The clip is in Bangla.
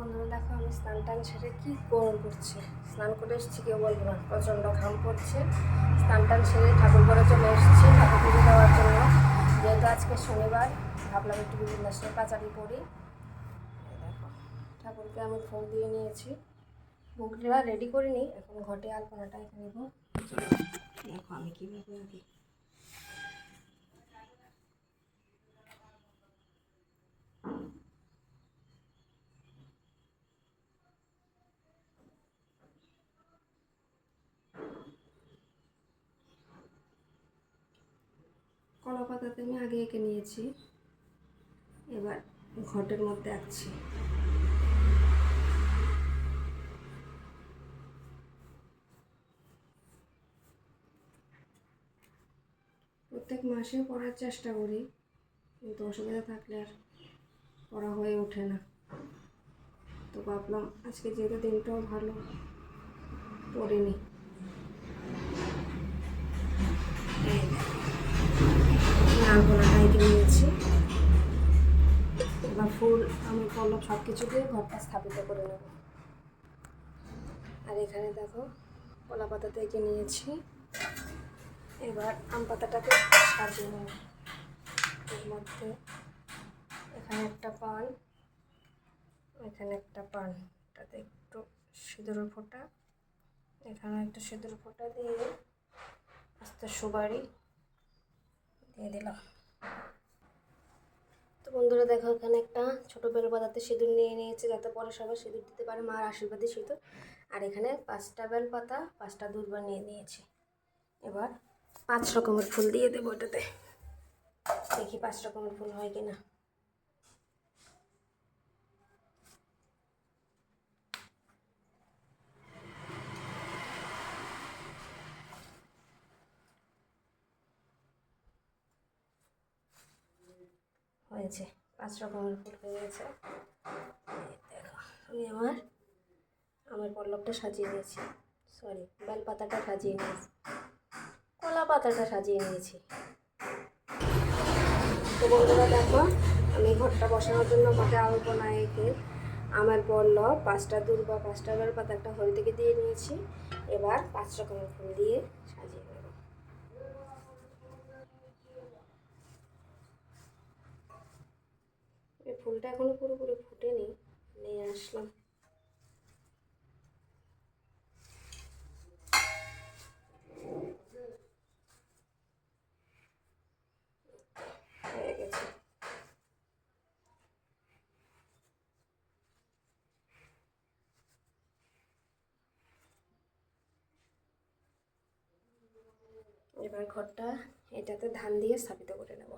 বন্ধুরা দেখো আমি স্নান টান সেরে কি গরম করছে। স্নান করে এসেছি কেউ বলবো না, প্রচণ্ড ঘাম পড়ছে। স্নান টান সেরে ঠাকুর ঘরে চলে এসেছি ঠাকুর পুজো দেওয়ার জন্য। যেহেতু আজকে শনিবার ভাবলাম একটু বিভিন্ন পাচারি করি। দেখো ঠাকুরকে আমি ভোগ দিয়ে নিয়েছি, ভোগটা রেডি করিনি, এখন ঘটে আলপনাটা এখানে নেব। দেখো আমি কীভাবে আগে কলা পাতাতে আমি আগে এঁকে নিয়েছি, এবার ঘটের মধ্যে আঁকছি। প্রত্যেক মাসে পড়ার চেষ্টা করি, কিন্তু অসুবিধা থাকলে আর পড়া হয়ে ওঠে না। তো ভাবলাম আজকে যেহেতু দিনটাও ভালো, পড়িনি। আলপনাটা এঁকে নিয়েছি, এবার ফুল আমি পল্লব সব কিছু দিয়ে ঘরটা স্থাপিত করে নেব। আর এখানে দেখো কলা পাতাতে এঁকে নিয়েছি, এবার আম পাতাটাকে সাজিয়ে নেব। এর মধ্যে এখানে একটা পান, এখানে একটা পান, তাতে একটু সিঁদুরের ফোঁটা, এখানে একটা সিঁদুর ফোঁটা দিয়ে আস্তে সুপারি দিয়ে দিলাম। তো বন্ধুরা দেখো এখানে একটা ছোটো বেল পাতাতে সিঁদুর নিয়ে নিয়েছি, যাতে পরে সবাই সিঁদুর দিতে পারে, মার আশীর্বাদী সিঁদুর। আর এখানে 5টা বেল পাতা 5টা দূর্বা নিয়ে নিয়েছি। এবার 5 রকমের ফুল দিয়ে দেবো এটাতে, দেখি 5 রকমের ফুল হয় কিনা। হয়েছে, 5 রকমের ফুল হয়ে গেছে। দেখো আমি আমার পল্লবটা সাজিয়ে নিয়েছি, সরি বেল পাতাটা সাজিয়ে নিয়েছি, কলা পাতাটা সাজিয়ে নিয়েছি। তো বন্ধুরা দেখো আমি ঘরটা বসানোর জন্য ঘটে আলপনা এঁকে আমার পল্লব 5টা দূর্বা 5টা বেল পাতা একটা হল থেকে দিয়ে নিয়েছি। এবার 5 রকমের ফুল দিয়ে সাজিয়ে নেব। এই ফুলটা এখনো পুরোপুরি ফুটেনি, নিয়ে আসলাম। হয়ে গেছে। এবার ঘরটা এটাতে ধান দিয়ে স্থাপিত করে নেব।